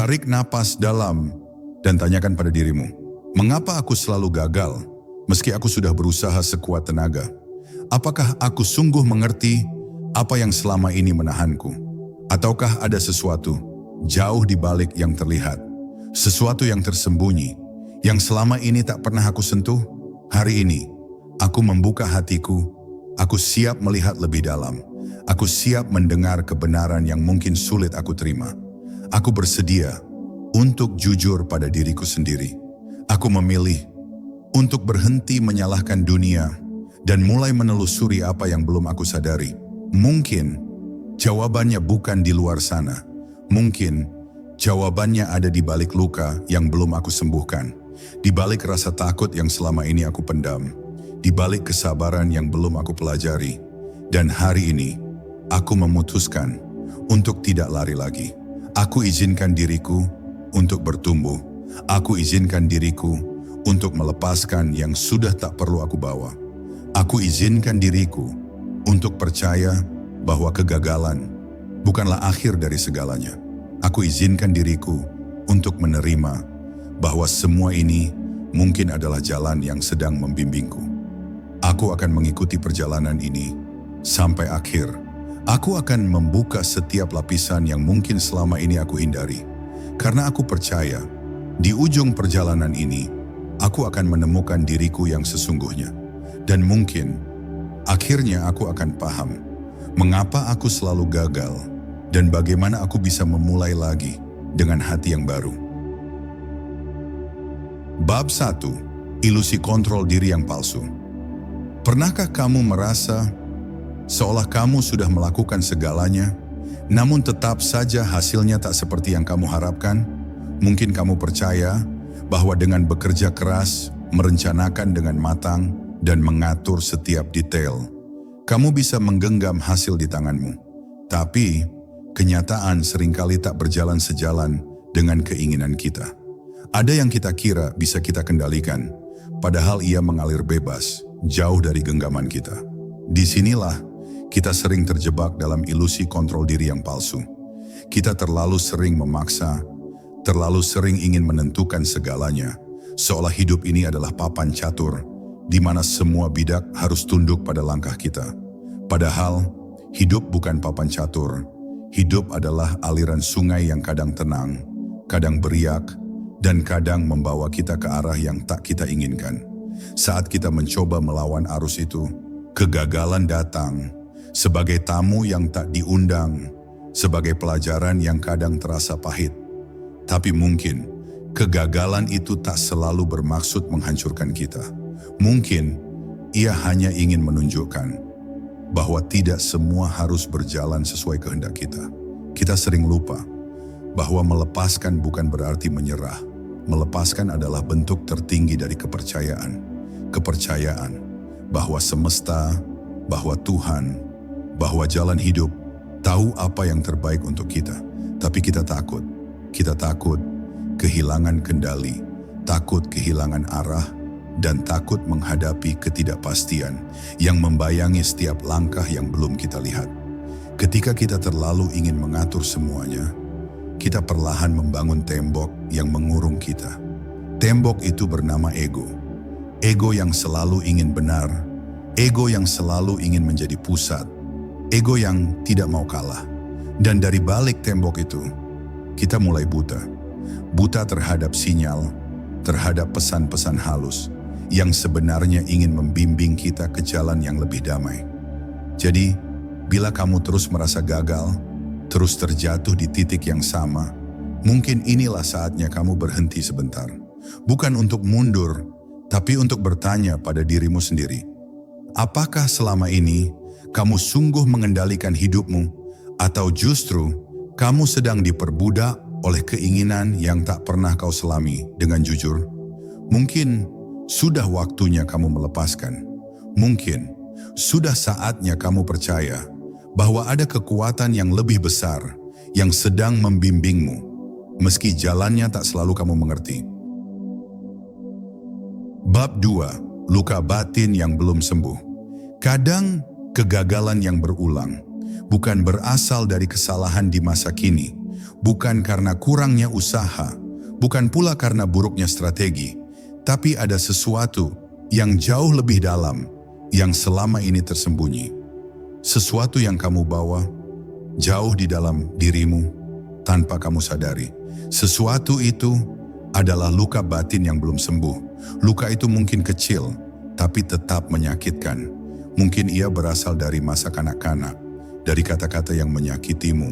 Tarik napas dalam dan tanyakan pada dirimu, mengapa aku selalu gagal meski aku sudah berusaha sekuat tenaga? Apakah aku sungguh mengerti apa yang selama ini menahanku? Ataukah ada sesuatu jauh di balik yang terlihat? Sesuatu yang tersembunyi, yang selama ini tak pernah aku sentuh? Hari ini, aku membuka hatiku, aku siap melihat lebih dalam. Aku siap mendengar kebenaran yang mungkin sulit aku terima. Aku bersedia untuk jujur pada diriku sendiri. Aku memilih untuk berhenti menyalahkan dunia dan mulai menelusuri apa yang belum aku sadari. Mungkin jawabannya bukan di luar sana. Mungkin jawabannya ada di balik luka yang belum aku sembuhkan, di balik rasa takut yang selama ini aku pendam, di balik kesabaran yang belum aku pelajari. Dan hari ini, aku memutuskan untuk tidak lari lagi. Aku izinkan diriku untuk bertumbuh. Aku izinkan diriku untuk melepaskan yang sudah tak perlu aku bawa. Aku izinkan diriku untuk percaya bahwa kegagalan bukanlah akhir dari segalanya. Aku izinkan diriku untuk menerima bahwa semua ini mungkin adalah jalan yang sedang membimbingku. Aku akan mengikuti perjalanan ini sampai akhir. Aku akan membuka setiap lapisan yang mungkin selama ini aku hindari. Karena aku percaya, di ujung perjalanan ini, aku akan menemukan diriku yang sesungguhnya. Dan mungkin, akhirnya aku akan paham mengapa aku selalu gagal dan bagaimana aku bisa memulai lagi dengan hati yang baru. Bab 1. Ilusi kontrol diri yang palsu. Pernahkah kamu merasa seolah kamu sudah melakukan segalanya, namun tetap saja hasilnya tak seperti yang kamu harapkan? Mungkin kamu percaya bahwa dengan bekerja keras, merencanakan dengan matang, dan mengatur setiap detail, kamu bisa menggenggam hasil di tanganmu. Tapi, kenyataan seringkali tak berjalan sejalan dengan keinginan kita. Ada yang kita kira bisa kita kendalikan, padahal ia mengalir bebas, jauh dari genggaman kita. Disinilah kita sering terjebak dalam ilusi kontrol diri yang palsu. Kita terlalu sering memaksa, terlalu sering ingin menentukan segalanya, seolah hidup ini adalah papan catur, di mana semua bidak harus tunduk pada langkah kita. Padahal, hidup bukan papan catur. Hidup adalah aliran sungai yang kadang tenang, kadang beriak, dan kadang membawa kita ke arah yang tak kita inginkan. Saat kita mencoba melawan arus itu, kegagalan datang sebagai tamu yang tak diundang, sebagai pelajaran yang kadang terasa pahit. Tapi mungkin kegagalan itu tak selalu bermaksud menghancurkan kita. Mungkin ia hanya ingin menunjukkan bahwa tidak semua harus berjalan sesuai kehendak kita. Kita sering lupa bahwa melepaskan bukan berarti menyerah. Melepaskan adalah bentuk tertinggi dari kepercayaan. Kepercayaan bahwa semesta, bahwa Tuhan, bahwa jalan hidup tahu apa yang terbaik untuk kita. Tapi kita takut kehilangan kendali, takut kehilangan arah, dan takut menghadapi ketidakpastian yang membayangi setiap langkah yang belum kita lihat. Ketika kita terlalu ingin mengatur semuanya, kita perlahan membangun tembok yang mengurung kita. Tembok itu bernama ego. Ego yang selalu ingin benar, ego yang selalu ingin menjadi pusat, ego yang tidak mau kalah. Dan dari balik tembok itu, kita mulai buta. Buta terhadap sinyal, terhadap pesan-pesan halus yang sebenarnya ingin membimbing kita ke jalan yang lebih damai. Jadi, bila kamu terus merasa gagal, terus terjatuh di titik yang sama, mungkin inilah saatnya kamu berhenti sebentar. Bukan untuk mundur, tapi untuk bertanya pada dirimu sendiri. Apakah selama ini kamu sungguh mengendalikan hidupmu, atau justru kamu sedang diperbudak oleh keinginan yang tak pernah kau selami dengan jujur? Mungkin sudah waktunya kamu melepaskan. Mungkin sudah saatnya kamu percaya bahwa ada kekuatan yang lebih besar yang sedang membimbingmu, meski jalannya tak selalu kamu mengerti. Bab 2. Luka batin yang belum sembuh. Kadang kegagalan yang berulang bukan berasal dari kesalahan di masa kini, Bukan karena kurangnya usaha, bukan pula karena buruknya strategi, tapi ada sesuatu yang jauh lebih dalam yang selama ini tersembunyi. Sesuatu yang kamu bawa jauh di dalam dirimu tanpa kamu sadari. Sesuatu itu adalah luka batin yang belum sembuh. Luka itu mungkin kecil, tapi tetap menyakitkan. Mungkin ia berasal dari masa kanak-kanak, dari kata-kata yang menyakitimu,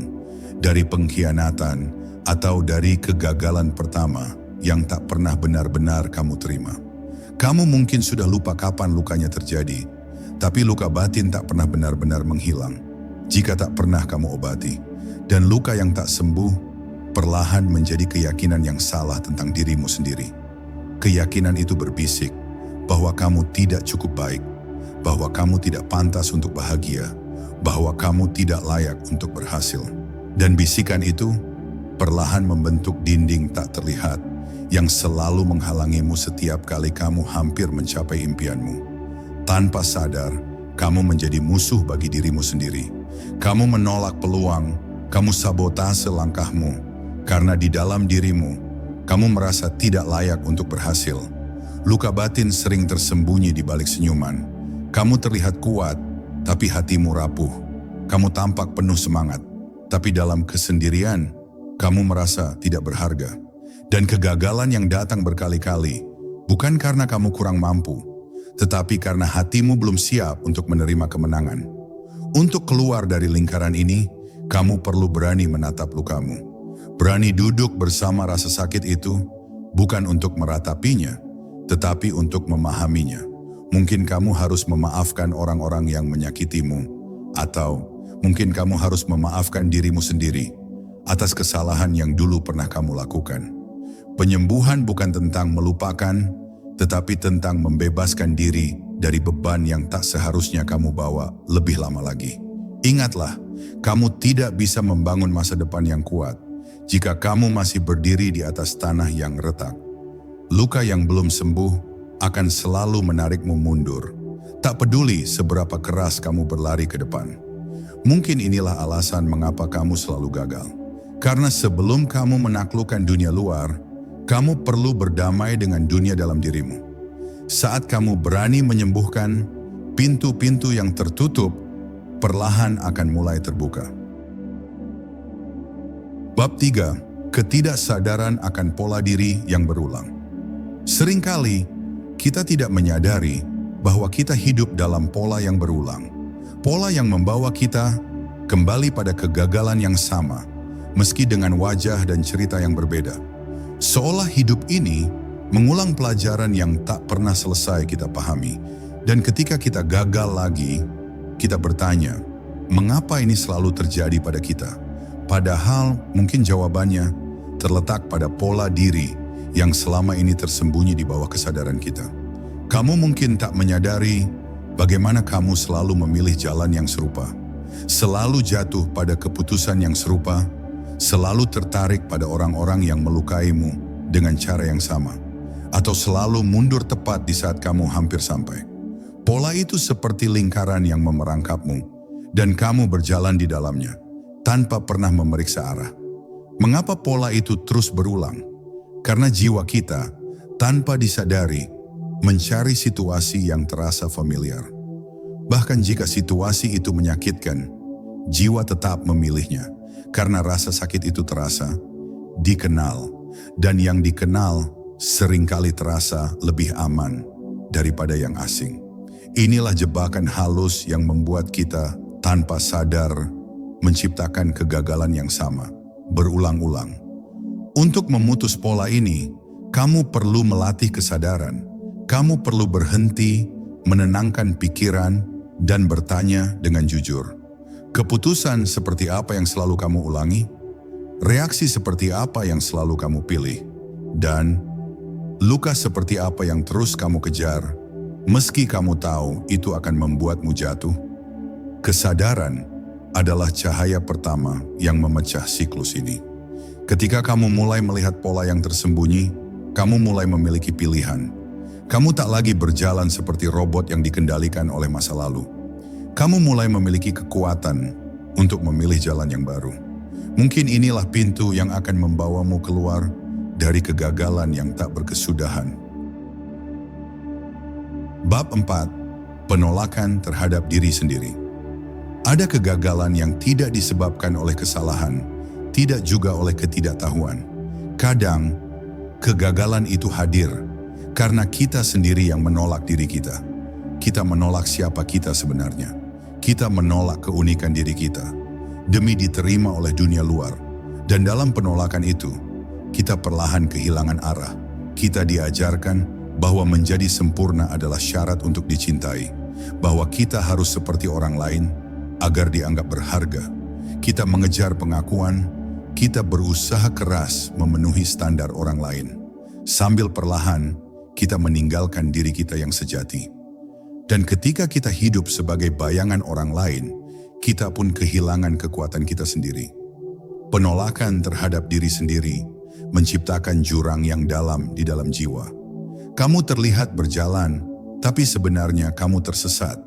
dari pengkhianatan, atau dari kegagalan pertama yang tak pernah benar-benar kamu terima. Kamu mungkin sudah lupa kapan lukanya terjadi, tapi luka batin tak pernah benar-benar menghilang jika tak pernah kamu obati. Dan luka yang tak sembuh perlahan menjadi keyakinan yang salah tentang dirimu sendiri. Keyakinan itu berbisik bahwa kamu tidak cukup baik, bahwa kamu tidak pantas untuk bahagia, bahwa kamu tidak layak untuk berhasil. Dan bisikan itu perlahan membentuk dinding tak terlihat yang selalu menghalangimu setiap kali kamu hampir mencapai impianmu. Tanpa sadar, kamu menjadi musuh bagi dirimu sendiri. Kamu menolak peluang, kamu sabotase langkahmu, karena di dalam dirimu, kamu merasa tidak layak untuk berhasil. Luka batin sering tersembunyi di balik senyuman. Kamu terlihat kuat, tapi hatimu rapuh. Kamu tampak penuh semangat, tapi dalam kesendirian, kamu merasa tidak berharga. Dan kegagalan yang datang berkali-kali, bukan karena kamu kurang mampu, tetapi karena hatimu belum siap untuk menerima kemenangan. Untuk keluar dari lingkaran ini, kamu perlu berani menatap lukamu. Berani duduk bersama rasa sakit itu, bukan untuk meratapinya, tetapi untuk memahaminya. Mungkin kamu harus memaafkan orang-orang yang menyakitimu, atau mungkin kamu harus memaafkan dirimu sendiri atas kesalahan yang dulu pernah kamu lakukan. Penyembuhan bukan tentang melupakan, tetapi tentang membebaskan diri dari beban yang tak seharusnya kamu bawa lebih lama lagi. Ingatlah, kamu tidak bisa membangun masa depan yang kuat jika kamu masih berdiri di atas tanah yang retak. Luka yang belum sembuh akan selalu menarikmu mundur, tak peduli seberapa keras kamu berlari ke depan. Mungkin inilah alasan mengapa kamu selalu gagal. Karena sebelum kamu menaklukkan dunia luar, kamu perlu berdamai dengan dunia dalam dirimu. Saat kamu berani menyembuhkan, pintu-pintu yang tertutup perlahan akan mulai terbuka. Bab 3. Ketidaksadaran akan pola diri yang berulang. Seringkali kita tidak menyadari bahwa kita hidup dalam pola yang berulang. Pola yang membawa kita kembali pada kegagalan yang sama, meski dengan wajah dan cerita yang berbeda. Seolah hidup ini mengulang pelajaran yang tak pernah selesai kita pahami. Dan ketika kita gagal lagi, kita bertanya, mengapa ini selalu terjadi pada kita? Padahal mungkin jawabannya terletak pada pola diri yang selama ini tersembunyi di bawah kesadaran kita. Kamu mungkin tak menyadari bagaimana kamu selalu memilih jalan yang serupa, selalu jatuh pada keputusan yang serupa, selalu tertarik pada orang-orang yang melukaimu dengan cara yang sama, atau selalu mundur tepat di saat kamu hampir sampai. Pola itu seperti lingkaran yang memerangkapmu, dan kamu berjalan di dalamnya, tanpa pernah memeriksa arah. Mengapa pola itu terus berulang? Karena jiwa kita, tanpa disadari, mencari situasi yang terasa familiar. Bahkan jika situasi itu menyakitkan, jiwa tetap memilihnya. Karena rasa sakit itu terasa, dikenal, dan yang dikenal seringkali terasa lebih aman daripada yang asing. Inilah jebakan halus yang membuat kita tanpa sadar menciptakan kegagalan yang sama, berulang-ulang. Untuk memutus pola ini, kamu perlu melatih kesadaran. Kamu perlu berhenti, menenangkan pikiran, dan bertanya dengan jujur. Keputusan seperti apa yang selalu kamu ulangi? Reaksi seperti apa yang selalu kamu pilih? Dan luka seperti apa yang terus kamu kejar, meski kamu tahu itu akan membuatmu jatuh? Kesadaran adalah cahaya pertama yang memecah siklus ini. Ketika kamu mulai melihat pola yang tersembunyi, kamu mulai memiliki pilihan. Kamu tak lagi berjalan seperti robot yang dikendalikan oleh masa lalu. Kamu mulai memiliki kekuatan untuk memilih jalan yang baru. Mungkin inilah pintu yang akan membawamu keluar dari kegagalan yang tak berkesudahan. Bab 4. Penolakan terhadap diri sendiri. Ada kegagalan yang tidak disebabkan oleh kesalahan, tidak juga oleh ketidaktahuan. Kadang, kegagalan itu hadir karena kita sendiri yang menolak diri kita. Kita menolak siapa kita sebenarnya. Kita menolak keunikan diri kita demi diterima oleh dunia luar. Dan dalam penolakan itu, kita perlahan kehilangan arah. Kita diajarkan bahwa menjadi sempurna adalah syarat untuk dicintai, bahwa kita harus seperti orang lain agar dianggap berharga. Kita mengejar pengakuan, kita berusaha keras memenuhi standar orang lain. Sambil perlahan, kita meninggalkan diri kita yang sejati. Dan ketika kita hidup sebagai bayangan orang lain, kita pun kehilangan kekuatan kita sendiri. Penolakan terhadap diri sendiri menciptakan jurang yang dalam di dalam jiwa. Kamu terlihat berjalan, tapi sebenarnya kamu tersesat.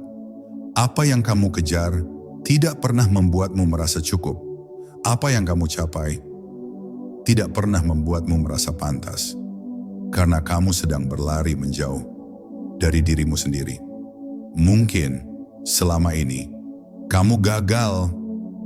Apa yang kamu kejar tidak pernah membuatmu merasa cukup. Apa yang kamu capai tidak pernah membuatmu merasa pantas. Karena kamu sedang berlari menjauh dari dirimu sendiri. Mungkin selama ini kamu gagal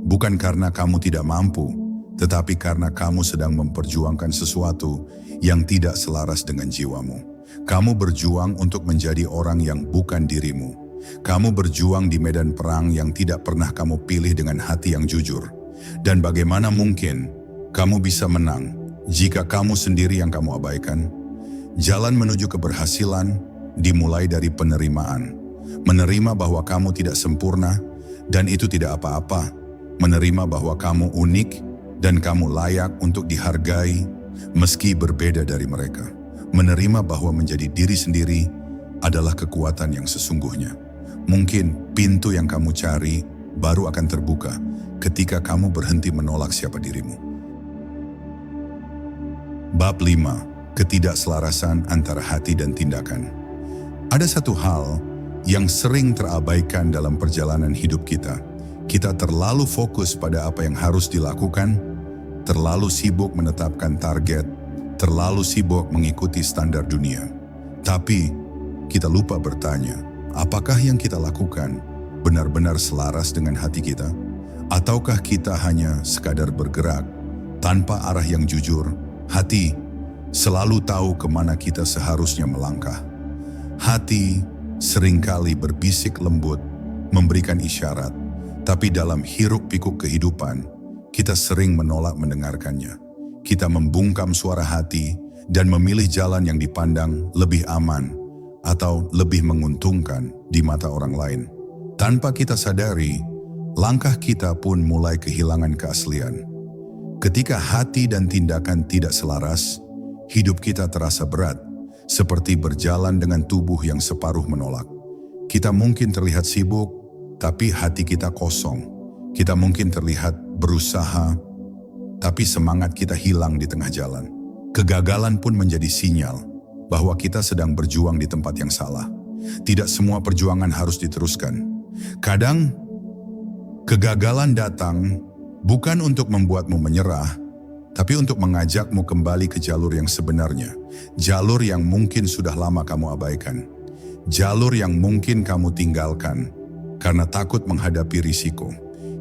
bukan karena kamu tidak mampu, tetapi karena kamu sedang memperjuangkan sesuatu yang tidak selaras dengan jiwamu. Kamu berjuang untuk menjadi orang yang bukan dirimu. Kamu berjuang di medan perang yang tidak pernah kamu pilih dengan hati yang jujur. Dan bagaimana mungkin kamu bisa menang jika kamu sendiri yang kamu abaikan? Jalan menuju keberhasilan dimulai dari penerimaan. Menerima bahwa kamu tidak sempurna, dan itu tidak apa-apa. Menerima bahwa kamu unik dan kamu layak untuk dihargai meski berbeda dari mereka. Menerima bahwa menjadi diri sendiri adalah kekuatan yang sesungguhnya. Mungkin pintu yang kamu cari baru akan terbuka ketika kamu berhenti menolak siapa dirimu. Bab 5. Ketidakselarasan antara hati dan tindakan. Ada satu hal yang sering terabaikan dalam perjalanan hidup kita. Kita terlalu fokus pada apa yang harus dilakukan, terlalu sibuk menetapkan target, terlalu sibuk mengikuti standar dunia. Tapi kita lupa bertanya, apakah yang kita lakukan benar-benar selaras dengan hati kita? Ataukah kita hanya sekadar bergerak tanpa arah yang jujur? Hati selalu tahu kemana kita seharusnya melangkah. Hati seringkali berbisik lembut, memberikan isyarat, tapi dalam hiruk-pikuk kehidupan, kita sering menolak mendengarkannya. Kita membungkam suara hati dan memilih jalan yang dipandang lebih aman atau lebih menguntungkan di mata orang lain. Tanpa kita sadari, langkah kita pun mulai kehilangan keaslian. Ketika hati dan tindakan tidak selaras, hidup kita terasa berat, seperti berjalan dengan tubuh yang separuh menolak. Kita mungkin terlihat sibuk, tapi hati kita kosong. Kita mungkin terlihat berusaha, tapi semangat kita hilang di tengah jalan. Kegagalan pun menjadi sinyal bahwa kita sedang berjuang di tempat yang salah. Tidak semua perjuangan harus diteruskan. Kadang, kegagalan datang bukan untuk membuatmu menyerah, tapi untuk mengajakmu kembali ke jalur yang sebenarnya. Jalur yang mungkin sudah lama kamu abaikan. Jalur yang mungkin kamu tinggalkan karena takut menghadapi risiko.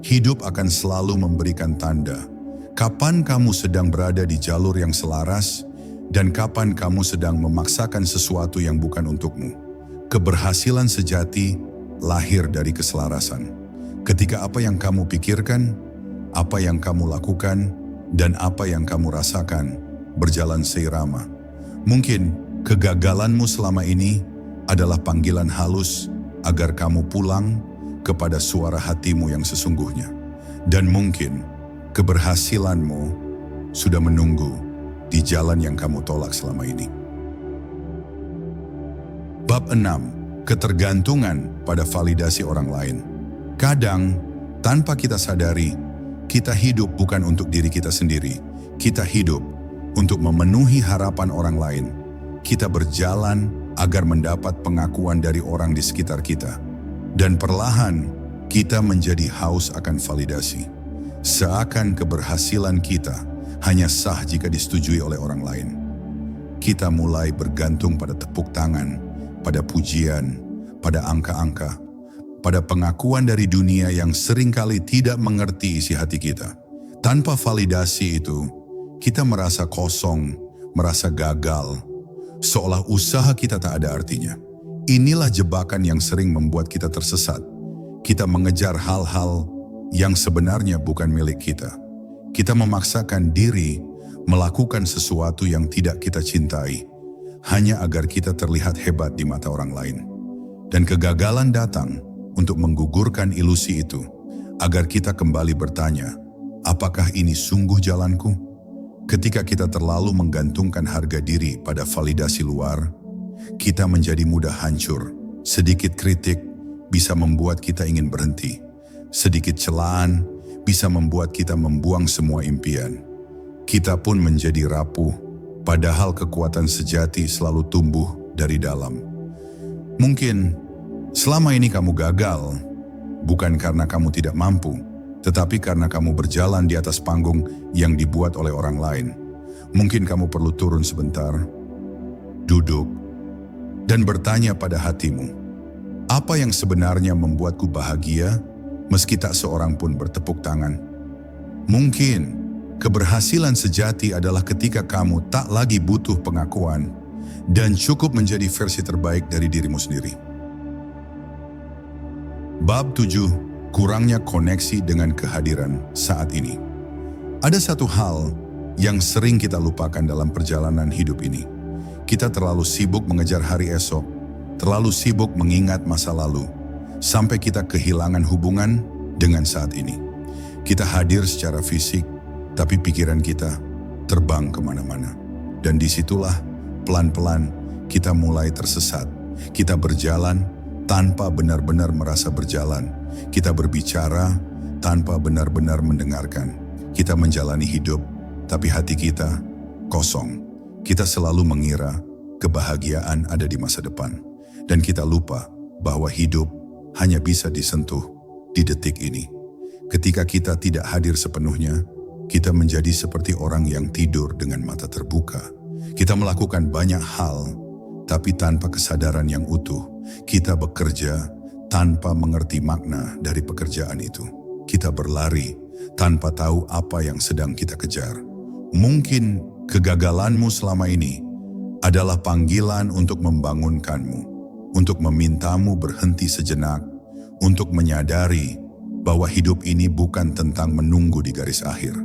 Hidup akan selalu memberikan tanda. Kapan kamu sedang berada di jalur yang selaras dan kapan kamu sedang memaksakan sesuatu yang bukan untukmu. Keberhasilan sejati lahir dari keselarasan. Ketika apa yang kamu pikirkan, apa yang kamu lakukan, dan apa yang kamu rasakan berjalan seirama. Mungkin kegagalanmu selama ini adalah panggilan halus agar kamu pulang kepada suara hatimu yang sesungguhnya. Dan mungkin keberhasilanmu sudah menunggu di jalan yang kamu tolak selama ini. Bab 6. Ketergantungan pada validasi orang lain. Kadang, tanpa kita sadari, kita hidup bukan untuk diri kita sendiri. Kita hidup untuk memenuhi harapan orang lain. Kita berjalan agar mendapat pengakuan dari orang di sekitar kita. Dan perlahan, kita menjadi haus akan validasi. Seakan keberhasilan kita hanya sah jika disetujui oleh orang lain. Kita mulai bergantung pada tepuk tangan, pada pujian, pada angka-angka, pada pengakuan dari dunia yang seringkali tidak mengerti isi hati kita. Tanpa validasi itu, kita merasa kosong, merasa gagal, seolah usaha kita tak ada artinya. Inilah jebakan yang sering membuat kita tersesat. Kita mengejar hal-hal yang sebenarnya bukan milik kita. Kita memaksakan diri melakukan sesuatu yang tidak kita cintai, hanya agar kita terlihat hebat di mata orang lain. Dan kegagalan datang untuk menggugurkan ilusi itu, agar kita kembali bertanya, apakah ini sungguh jalanku? Ketika kita terlalu menggantungkan harga diri pada validasi luar, kita menjadi mudah hancur. Sedikit kritik bisa membuat kita ingin berhenti. Sedikit celaan bisa membuat kita membuang semua impian. Kita pun menjadi rapuh, padahal kekuatan sejati selalu tumbuh dari dalam. Mungkin selama ini kamu gagal, bukan karena kamu tidak mampu, tetapi karena kamu berjalan di atas panggung yang dibuat oleh orang lain. Mungkin kamu perlu turun sebentar, duduk, dan bertanya pada hatimu, apa yang sebenarnya membuatku bahagia meski tak seorang pun bertepuk tangan? Mungkin keberhasilan sejati adalah ketika kamu tak lagi butuh pengakuan dan cukup menjadi versi terbaik dari dirimu sendiri. Bab 7, kurangnya koneksi dengan kehadiran saat ini. Ada satu hal yang sering kita lupakan dalam perjalanan hidup ini. Kita terlalu sibuk mengejar hari esok, terlalu sibuk mengingat masa lalu, sampai kita kehilangan hubungan dengan saat ini. Kita hadir secara fisik, tapi pikiran kita terbang kemana-mana. Dan disitulah pelan-pelan kita mulai tersesat. Kita berjalan tanpa benar-benar merasa berjalan. Kita berbicara tanpa benar-benar mendengarkan. Kita menjalani hidup, tapi hati kita kosong. Kita selalu mengira kebahagiaan ada di masa depan. Dan kita lupa bahwa hidup hanya bisa disentuh di detik ini. Ketika kita tidak hadir sepenuhnya, kita menjadi seperti orang yang tidur dengan mata terbuka. Kita melakukan banyak hal, tapi tanpa kesadaran yang utuh. Kita bekerja tanpa mengerti makna dari pekerjaan itu. Kita berlari tanpa tahu apa yang sedang kita kejar. Mungkin kegagalanmu selama ini adalah panggilan untuk membangunkanmu, untuk memintamu berhenti sejenak, untuk menyadari bahwa hidup ini bukan tentang menunggu di garis akhir.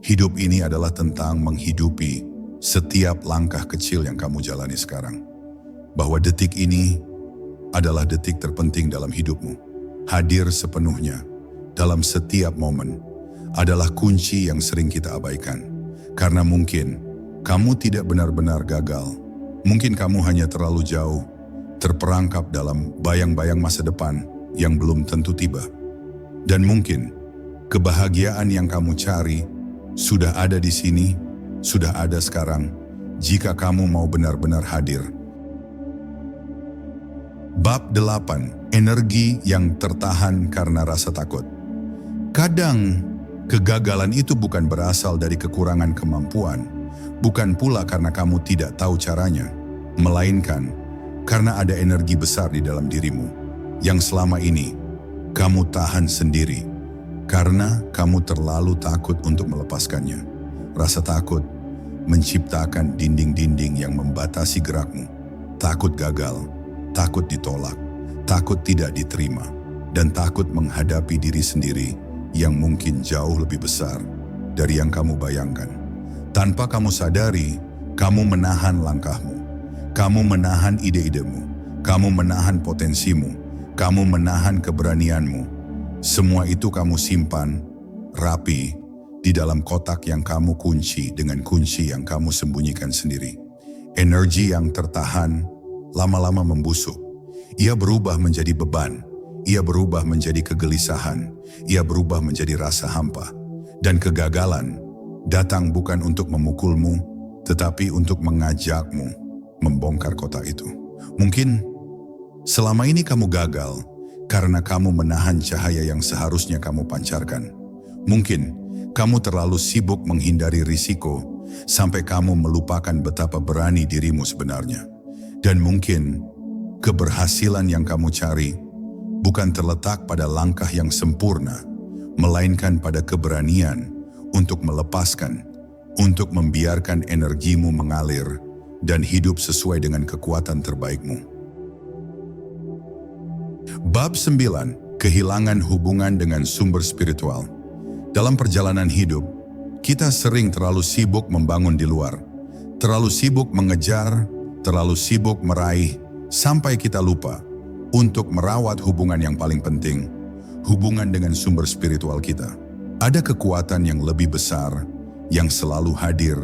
Hidup ini adalah tentang menghidupi setiap langkah kecil yang kamu jalani sekarang. Bahwa detik ini adalah detik terpenting dalam hidupmu. Hadir sepenuhnya dalam setiap momen adalah kunci yang sering kita abaikan. Karena mungkin kamu tidak benar-benar gagal. Mungkin kamu hanya terlalu jauh, terperangkap dalam bayang-bayang masa depan yang belum tentu tiba. Dan mungkin kebahagiaan yang kamu cari sudah ada di sini, sudah ada sekarang, jika kamu mau benar-benar hadir. Bab 8, energi yang tertahan karena rasa takut. Kadang kegagalan itu bukan berasal dari kekurangan kemampuan, bukan pula karena kamu tidak tahu caranya, melainkan karena ada energi besar di dalam dirimu yang selama ini kamu tahan sendiri karena kamu terlalu takut untuk melepaskannya. Rasa takut menciptakan dinding-dinding yang membatasi gerakmu. Takut gagal, takut ditolak, takut tidak diterima, dan takut menghadapi diri sendiri yang mungkin jauh lebih besar dari yang kamu bayangkan. Tanpa kamu sadari, kamu menahan langkahmu, kamu menahan ide-idemu, kamu menahan potensimu, kamu menahan keberanianmu. Semua itu kamu simpan rapi di dalam kotak yang kamu kunci dengan kunci yang kamu sembunyikan sendiri. Energi yang tertahan lama-lama membusuk. Ia berubah menjadi beban, ia berubah menjadi kegelisahan, ia berubah menjadi rasa hampa. Dan kegagalan datang bukan untuk memukulmu, tetapi untuk mengajakmu membongkar kotak itu. Mungkin selama ini kamu gagal karena kamu menahan cahaya yang seharusnya kamu pancarkan. Mungkin kamu terlalu sibuk menghindari risiko sampai kamu melupakan betapa berani dirimu sebenarnya. Dan mungkin keberhasilan yang kamu cari bukan terletak pada langkah yang sempurna, melainkan pada keberanian untuk melepaskan, untuk membiarkan energimu mengalir dan hidup sesuai dengan kekuatan terbaikmu. Bab 9. Kehilangan hubungan dengan sumber spiritual. Dalam perjalanan hidup, kita sering terlalu sibuk membangun di luar, terlalu sibuk mengejar, terlalu sibuk meraih, sampai kita lupa untuk merawat hubungan yang paling penting, hubungan dengan sumber spiritual kita. Ada kekuatan yang lebih besar, yang selalu hadir,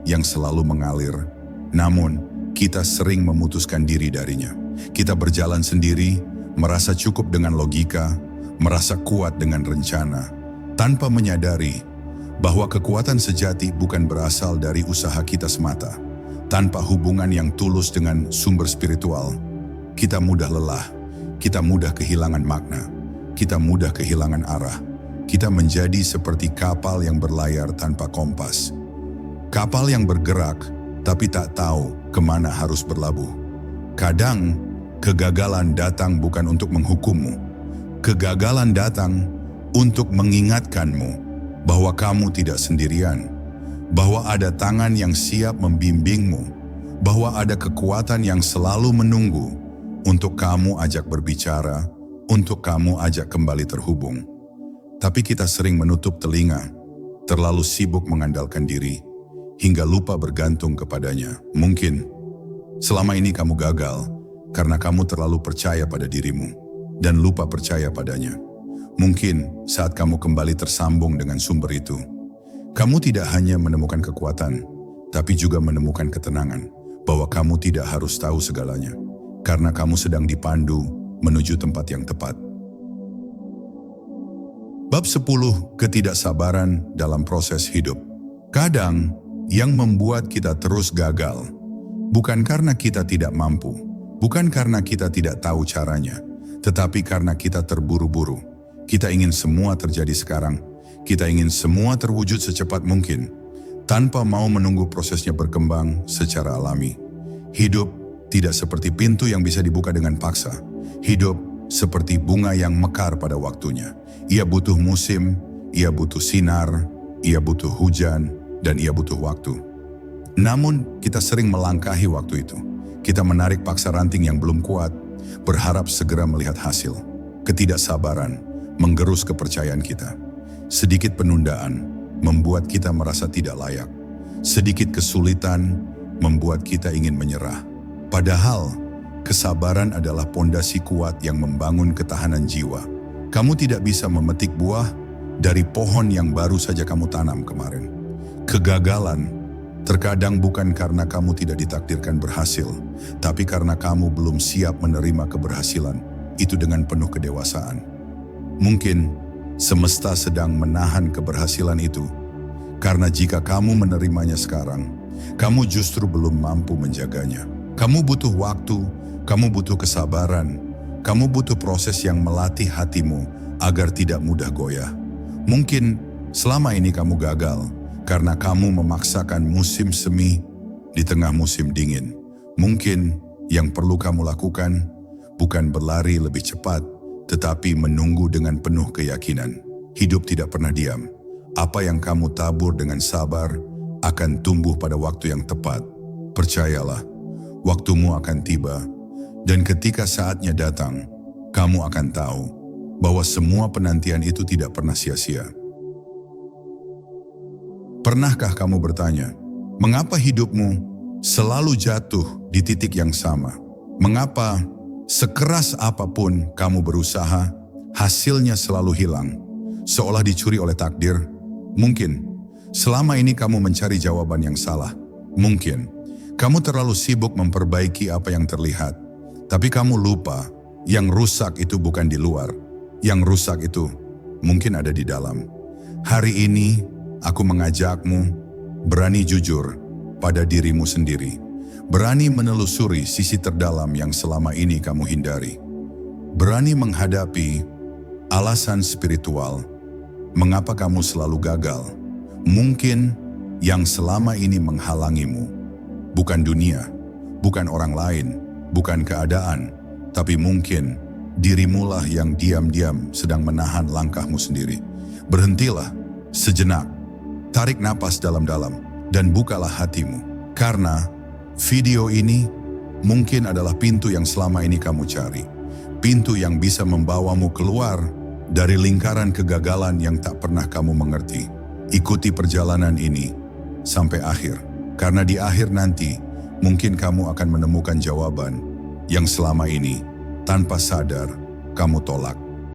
yang selalu mengalir. Namun, kita sering memutuskan diri darinya. Kita berjalan sendiri, merasa cukup dengan logika, merasa kuat dengan rencana, tanpa menyadari bahwa kekuatan sejati bukan berasal dari usaha kita semata. Tanpa hubungan yang tulus dengan sumber spiritual, kita mudah lelah, kita mudah kehilangan makna, kita mudah kehilangan arah. Kita menjadi seperti kapal yang berlayar tanpa kompas. Kapal yang bergerak, tapi tak tahu kemana harus berlabuh. Kadang, kegagalan datang bukan untuk menghukummu. Kegagalan datang untuk mengingatkanmu bahwa kamu tidak sendirian, bahwa ada tangan yang siap membimbingmu, bahwa ada kekuatan yang selalu menunggu untuk kamu ajak berbicara, untuk kamu ajak kembali terhubung. Tapi kita sering menutup telinga, terlalu sibuk mengandalkan diri, hingga lupa bergantung kepadanya. Mungkin selama ini kamu gagal karena kamu terlalu percaya pada dirimu dan lupa percaya padanya. Mungkin saat kamu kembali tersambung dengan sumber itu, kamu tidak hanya menemukan kekuatan, tapi juga menemukan ketenangan bahwa kamu tidak harus tahu segalanya, karena kamu sedang dipandu menuju tempat yang tepat. Bab 10. Ketidaksabaran dalam proses hidup. Kadang, yang membuat kita terus gagal, bukan karena kita tidak mampu, bukan karena kita tidak tahu caranya, tetapi karena kita terburu-buru. Kita ingin semua terjadi sekarang. Kita ingin semua terwujud secepat mungkin, tanpa mau menunggu prosesnya berkembang secara alami. Hidup tidak seperti pintu yang bisa dibuka dengan paksa. Hidup seperti bunga yang mekar pada waktunya. Ia butuh musim, ia butuh sinar, ia butuh hujan, dan ia butuh waktu. Namun, kita sering melangkahi waktu itu. Kita menarik paksa ranting yang belum kuat, berharap segera melihat hasil. Ketidaksabaran menggerus kepercayaan kita. Sedikit penundaan membuat kita merasa tidak layak. Sedikit kesulitan membuat kita ingin menyerah. Padahal, kesabaran adalah pondasi kuat yang membangun ketahanan jiwa. Kamu tidak bisa memetik buah dari pohon yang baru saja kamu tanam kemarin. Kegagalan terkadang bukan karena kamu tidak ditakdirkan berhasil, tapi karena kamu belum siap menerima keberhasilan itu dengan penuh kedewasaan. Mungkin semesta sedang menahan keberhasilan itu, karena jika kamu menerimanya sekarang, kamu justru belum mampu menjaganya. Kamu butuh waktu, kamu butuh kesabaran, kamu butuh proses yang melatih hatimu agar tidak mudah goyah. Mungkin selama ini kamu gagal karena kamu memaksakan musim semi di tengah musim dingin. Mungkin yang perlu kamu lakukan bukan berlari lebih cepat, tetapi menunggu dengan penuh keyakinan. Hidup tidak pernah diam. Apa yang kamu tabur dengan sabar akan tumbuh pada waktu yang tepat. Percayalah, waktumu akan tiba, dan ketika saatnya datang, kamu akan tahu bahwa semua penantian itu tidak pernah sia-sia. Pernahkah kamu bertanya, mengapa hidupmu selalu jatuh di titik yang sama? Mengapa sekeras apapun kamu berusaha, hasilnya selalu hilang, seolah dicuri oleh takdir? Mungkin selama ini kamu mencari jawaban yang salah. Mungkin kamu terlalu sibuk memperbaiki apa yang terlihat, tapi kamu lupa yang rusak itu bukan di luar. Yang rusak itu mungkin ada di dalam. Hari ini aku mengajakmu berani jujur pada dirimu sendiri. Berani menelusuri sisi terdalam yang selama ini kamu hindari. Berani menghadapi alasan spiritual Mengapa kamu selalu gagal? Mungkin yang selama ini menghalangimu bukan dunia, bukan orang lain, bukan keadaan, tapi mungkin dirimulah yang diam-diam sedang menahan langkahmu sendiri. Berhentilah sejenak, tarik napas dalam-dalam, dan bukalah hatimu. Karena video ini mungkin adalah pintu yang selama ini kamu cari. Pintu yang bisa membawamu keluar dari lingkaran kegagalan yang tak pernah kamu mengerti. Ikuti perjalanan ini sampai akhir. Karena di akhir nanti, mungkin kamu akan menemukan jawaban yang selama ini tanpa sadar kamu tolak.